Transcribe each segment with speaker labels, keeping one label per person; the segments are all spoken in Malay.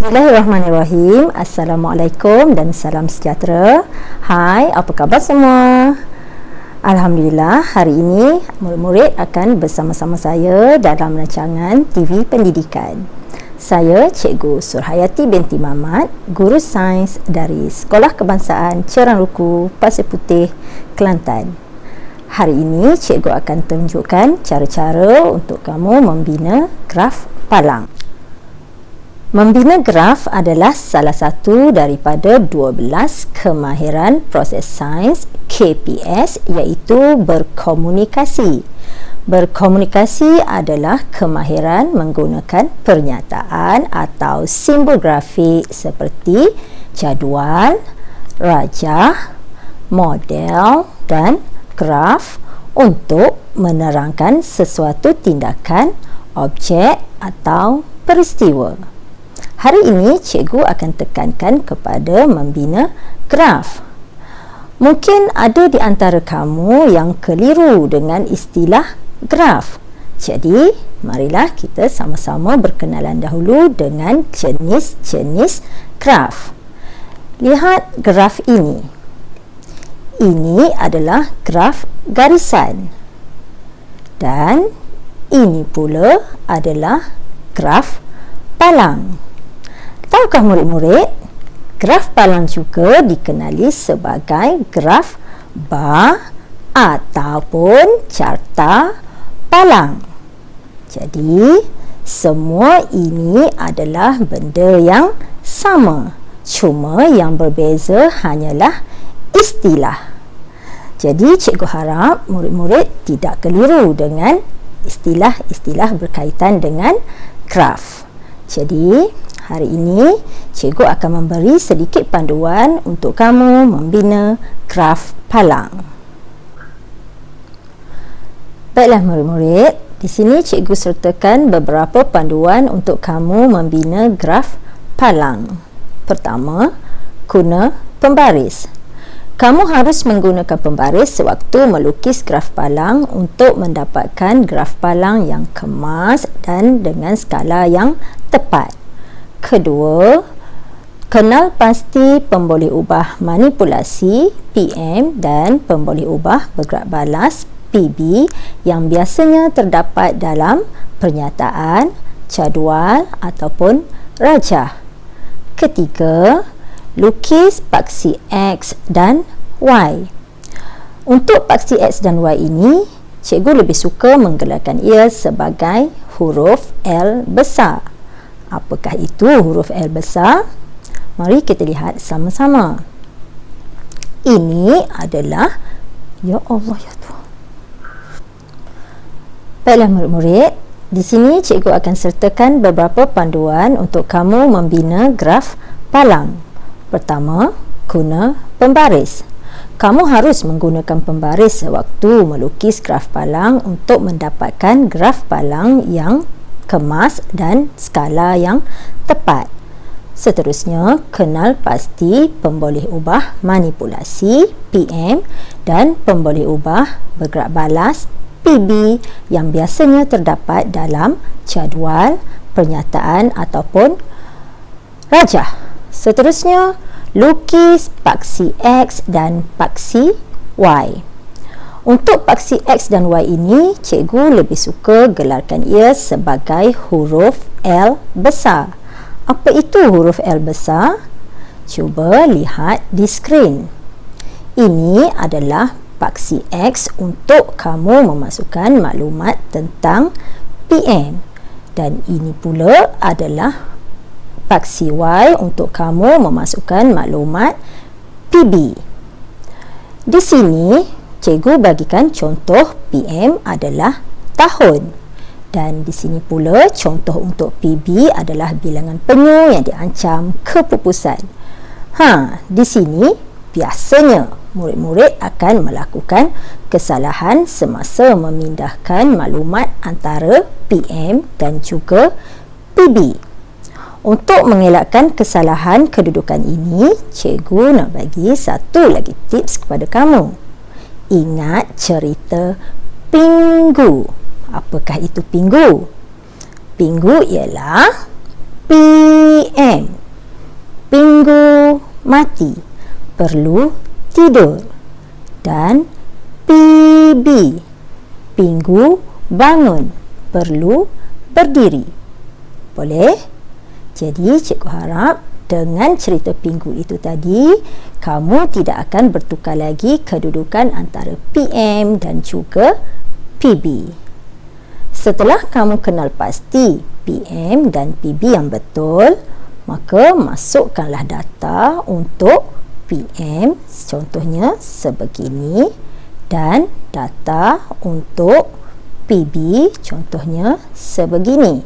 Speaker 1: Bismillahirrahmanirrahim. Assalamualaikum dan salam sejahtera. Hai, apa khabar semua? Alhamdulillah, hari ini murid-murid akan bersama-sama saya dalam rancangan TV Pendidikan. Saya Cikgu Surhayati binti Mamat, guru sains dari Sekolah Kebangsaan Cerang Ruku, Pasir Putih, Kelantan. Hari ini cikgu akan tunjukkan cara-cara untuk kamu membina graf palang. Membina graf adalah salah satu daripada 12 kemahiran proses sains KPS, iaitu berkomunikasi. Berkomunikasi adalah kemahiran menggunakan pernyataan atau simbol grafik seperti jadual, rajah, model dan graf untuk menerangkan sesuatu tindakan, objek atau peristiwa. Hari ini cikgu akan tekankan kepada membina graf. Mungkin ada di antara kamu yang keliru dengan istilah graf. Jadi, marilah kita sama-sama berkenalan dahulu dengan jenis-jenis graf. Lihat graf ini. Ini adalah graf garisan. Dan ini pula adalah graf palang. Tahukah murid-murid, graf palang juga dikenali sebagai graf bar ataupun carta palang. Jadi, semua ini adalah benda yang sama. Cuma yang berbeza hanyalah istilah. Jadi, cikgu harap murid-murid tidak keliru dengan istilah-istilah berkaitan dengan graf. Jadi, hari ini cikgu akan memberi sedikit panduan untuk kamu membina graf palang. Baiklah murid-murid, di sini cikgu sertakan beberapa panduan untuk kamu membina graf palang. Pertama, guna pembaris. Kamu harus menggunakan pembaris sewaktu melukis graf palang untuk mendapatkan graf palang yang kemas dan dengan skala yang tepat. Kedua, kenal pasti pemboleh ubah manipulasi PM dan pemboleh ubah bergerak balas PB yang biasanya terdapat dalam pernyataan, jadual ataupun rajah. Ketiga, lukis paksi X dan Y. Untuk paksi X dan Y ini, cikgu lebih suka menggelarkan ia sebagai huruf L besar. Apakah itu huruf L besar? Mari kita lihat sama-sama. Ini adalah, ya Allah ya Tuhan. Baiklah murid-murid, di sini cikgu akan sertakan beberapa panduan untuk kamu membina graf palang. Pertama, guna pembaris. Kamu harus menggunakan pembaris sewaktu melukis graf palang untuk mendapatkan graf palang yang kemas dan skala yang tepat. Seterusnya, kenal pasti pemboleh ubah manipulasi PM dan pemboleh ubah bergerak balas PB yang biasanya terdapat dalam jadual, pernyataan ataupun rajah. Seterusnya, lukis paksi X dan paksi Y. Untuk paksi X dan Y ini, cikgu lebih suka gelarkan ia sebagai huruf L besar. Apa itu huruf L besar? Cuba lihat di skrin. Ini adalah paksi X untuk kamu memasukkan maklumat tentang PM. Dan ini pula adalah paksi Y untuk kamu memasukkan maklumat PB. Di sini, cikgu bagikan contoh PM adalah tahun. Dan di sini pula contoh untuk PB adalah bilangan penyu yang diancam kepupusan. Di sini biasanya murid-murid akan melakukan kesalahan semasa memindahkan maklumat antara PM dan juga PB. Untuk mengelakkan kesalahan kedudukan ini, cikgu nak bagi satu lagi tips kepada kamu. Ingat cerita Pingu. Apakah itu Pingu? Pingu ialah PM, Pingu mati, perlu tidur. Dan PB, Pingu bangun, perlu berdiri. Boleh? Jadi cikgu harap dengan cerita Pingu itu tadi, kamu tidak akan bertukar lagi kedudukan antara PM dan juga PB. Setelah kamu kenal pasti PM dan PB yang betul, maka masukkanlah data untuk PM, contohnya sebegini, dan data untuk PB, contohnya sebegini.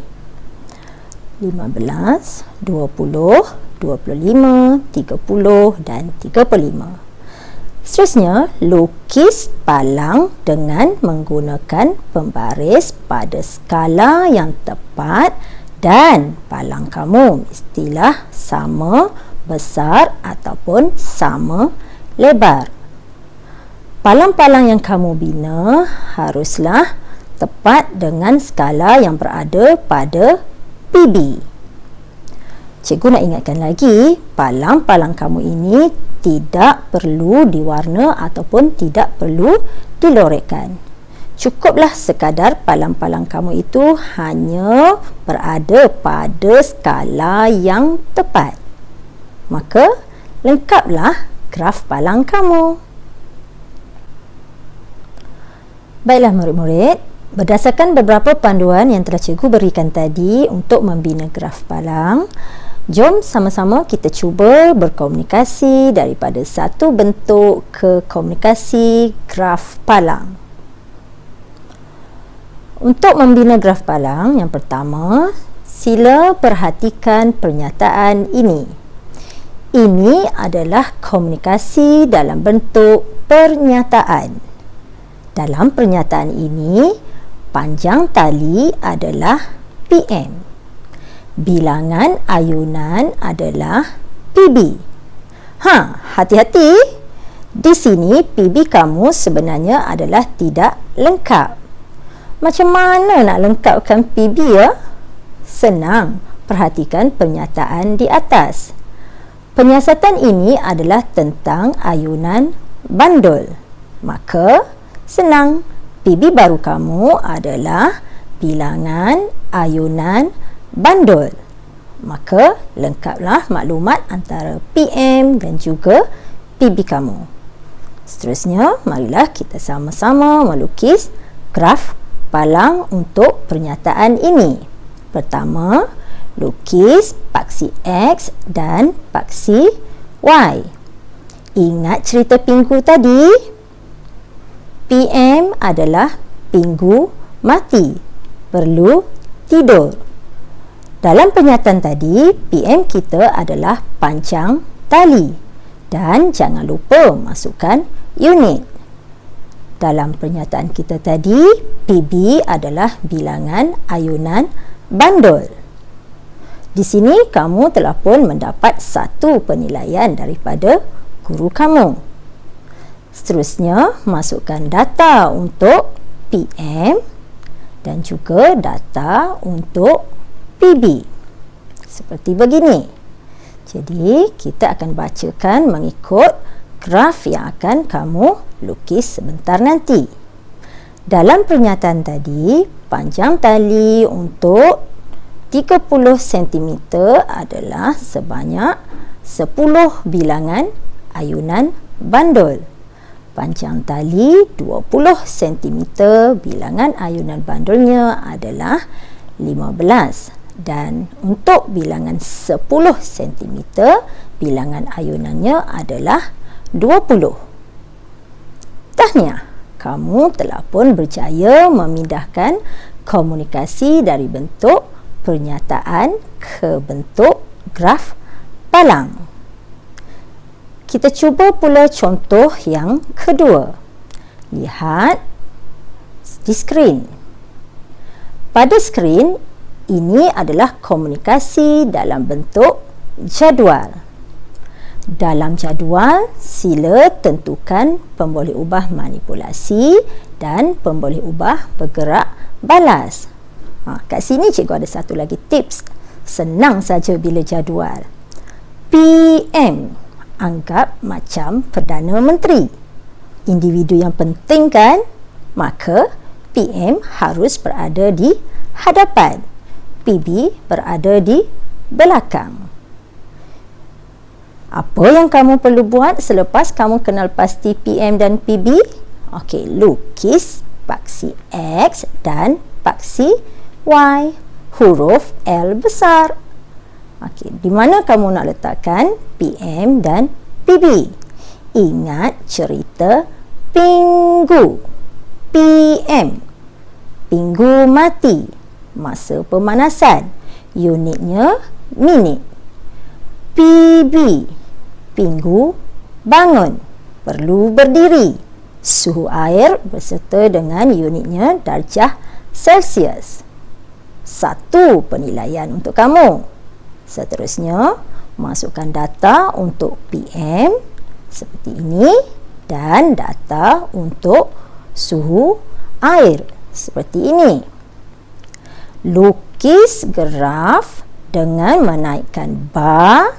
Speaker 1: 15, 20, 25, 30 dan 35. Seterusnya, lukis palang dengan menggunakan pembaris pada skala yang tepat dan palang kamu mestilah sama besar ataupun sama lebar. Palang-palang yang kamu bina haruslah tepat dengan skala yang berada pada PB. Cikgu nak ingatkan lagi, palang-palang kamu ini tidak perlu diwarna ataupun tidak perlu dilorekkan. Cukuplah sekadar palang-palang kamu itu hanya berada pada skala yang tepat. Maka, lengkaplah graf palang kamu. Baiklah murid-murid, berdasarkan beberapa panduan yang telah cikgu berikan tadi untuk membina graf palang, jom sama-sama kita cuba berkomunikasi daripada satu bentuk ke komunikasi graf palang. Untuk membina graf palang, yang pertama, sila perhatikan pernyataan ini. Ini adalah komunikasi dalam bentuk pernyataan. Dalam pernyataan ini, panjang tali adalah PM. Bilangan ayunan adalah PB. Hati-hati. Di sini PB kamu sebenarnya adalah tidak lengkap. Macam mana nak lengkapkan PB ya? Senang. Perhatikan pernyataan di atas. Penyiasatan ini adalah tentang ayunan bandul. Maka, senang. PB baru kamu adalah bilangan ayunan bandul. Maka lengkaplah maklumat antara PM dan juga PB kamu. Seterusnya, marilah kita sama-sama melukis graf palang untuk pernyataan ini. Pertama, lukis paksi X dan paksi Y. Ingat cerita Pingu tadi? PM adalah Pingu mati, perlu tidur. Dalam pernyataan tadi, PM kita adalah panjang tali. Dan jangan lupa masukkan unit. Dalam pernyataan kita tadi, PB adalah bilangan ayunan bandul. Di sini kamu telah pun mendapat satu penilaian daripada guru kamu. Seterusnya, masukkan data untuk PM dan juga data untuk PB. Seperti begini. Jadi, kita akan bacakan mengikut graf yang akan kamu lukis sebentar nanti. Dalam pernyataan tadi, panjang tali untuk 30 cm adalah sebanyak 10 bilangan ayunan bandul. Panjang tali 20 cm bilangan ayunan bandulnya adalah 15. Dan untuk bilangan 10 cm bilangan ayunannya adalah 20. Tahniah, kamu telah pun berjaya memindahkan komunikasi dari bentuk pernyataan ke bentuk graf palang. Kita cuba pula contoh yang kedua. Lihat di skrin. Pada skrin, ini adalah komunikasi dalam bentuk jadual. Dalam jadual, sila tentukan pemboleh ubah manipulasi dan pemboleh ubah bergerak balas. Kat sini cikgu ada satu lagi tips Senang saja bila jadual. PM, anggap macam Perdana Menteri. Individu yang penting kan? Maka PM harus berada di hadapan. PB berada di belakang. Apa yang kamu perlu buat selepas kamu kenal pasti PM dan PB? Okey, lukis paksi X dan paksi Y, huruf L besar. Okey, di mana kamu nak letakkan PM dan PB? Ingat cerita Pingu. PM, Pingu mati, masa pemanasan, unitnya minit. PB, Pingu bangun, perlu berdiri, suhu air berserta dengan unitnya darjah Celsius. 1 penilaian untuk kamu. Seterusnya, masukkan data untuk PM seperti ini dan data untuk suhu air seperti ini. Lukis graf dengan menaikkan bar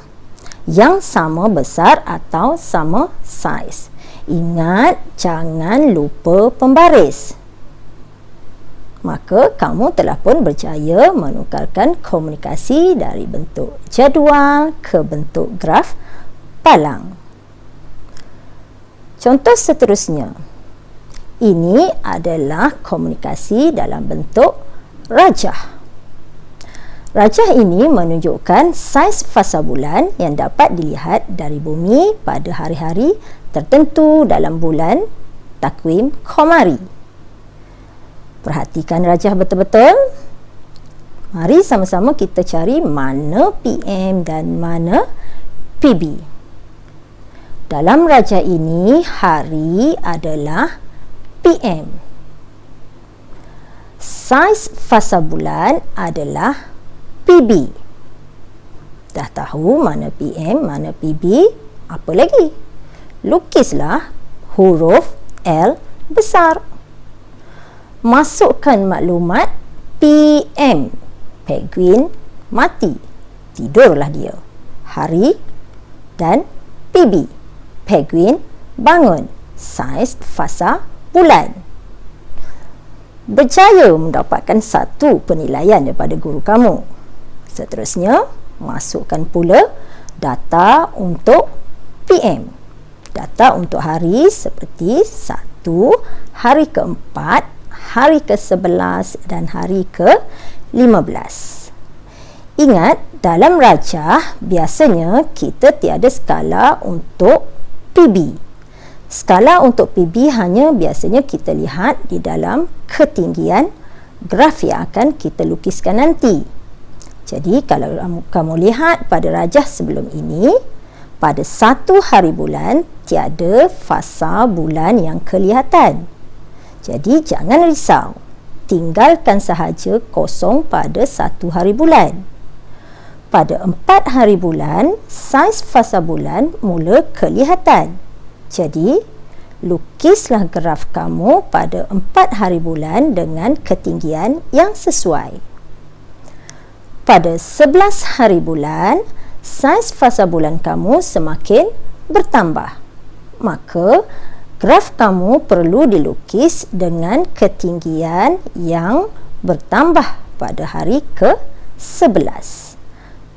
Speaker 1: yang sama besar atau sama saiz. Ingat, jangan lupa pembaris. Maka kamu telah pun berjaya menukarkan komunikasi dari bentuk jadual ke bentuk graf palang. Contoh seterusnya. Ini adalah komunikasi dalam bentuk rajah. Rajah ini menunjukkan saiz fasa bulan yang dapat dilihat dari bumi pada hari-hari tertentu dalam bulan takwim Qamari. Perhatikan rajah betul-betul. Mari sama-sama kita cari mana PM dan mana PB. Dalam rajah ini, hari adalah PM. Saiz fasa bulan adalah PB. Dah tahu mana PM, mana PB, apa lagi? Lukislah huruf L besar. Masukkan maklumat PM. Penguin mati. Tidurlah dia. Hari. Dan PB. Penguin bangun. Saiz fasa bulan. Berjaya mendapatkan 1 penilaian daripada guru kamu. Seterusnya, masukkan pula data untuk PM. Data untuk hari seperti 1, hari ke-4, hari ke-11 dan hari ke-15. Ingat, dalam rajah biasanya kita tiada skala untuk PB. Skala untuk PB hanya biasanya kita lihat di dalam ketinggian graf yang akan kita lukiskan nanti. Jadi kalau kamu lihat pada rajah sebelum ini, pada 1 hari bulan tiada fasa bulan yang kelihatan. Jadi jangan risau. Tinggalkan sahaja kosong pada 1 hari bulan. Pada 4 hari bulan, saiz fasa bulan mula kelihatan. Jadi, lukislah graf kamu pada 4 hari bulan dengan ketinggian yang sesuai. Pada 11 hari bulan, saiz fasa bulan kamu semakin bertambah. Maka, graf kamu perlu dilukis dengan ketinggian yang bertambah pada hari ke-11.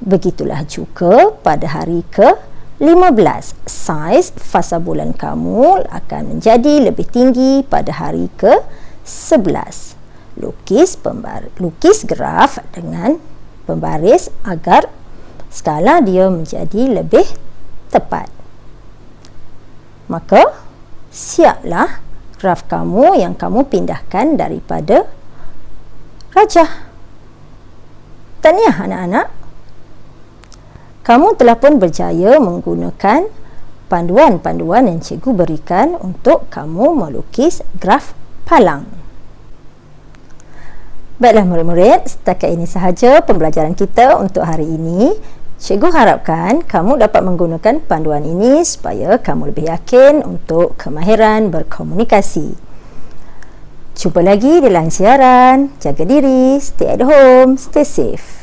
Speaker 1: Begitulah juga pada hari ke-15. Saiz fasa bulan kamu akan menjadi lebih tinggi pada hari ke-11. Lukis graf dengan pembaris agar skala dia menjadi lebih tepat. Maka, siaplah graf kamu yang kamu pindahkan daripada rajah. Tahniah anak-anak. Kamu telah pun berjaya menggunakan panduan-panduan yang cikgu berikan untuk kamu melukis graf palang. Baiklah murid-murid, setakat ini sahaja pembelajaran kita untuk hari ini. Cikgu harapkan kamu dapat menggunakan panduan ini supaya kamu lebih yakin untuk kemahiran berkomunikasi. Jumpa lagi di lain siaran. Jaga diri, stay at home, stay safe.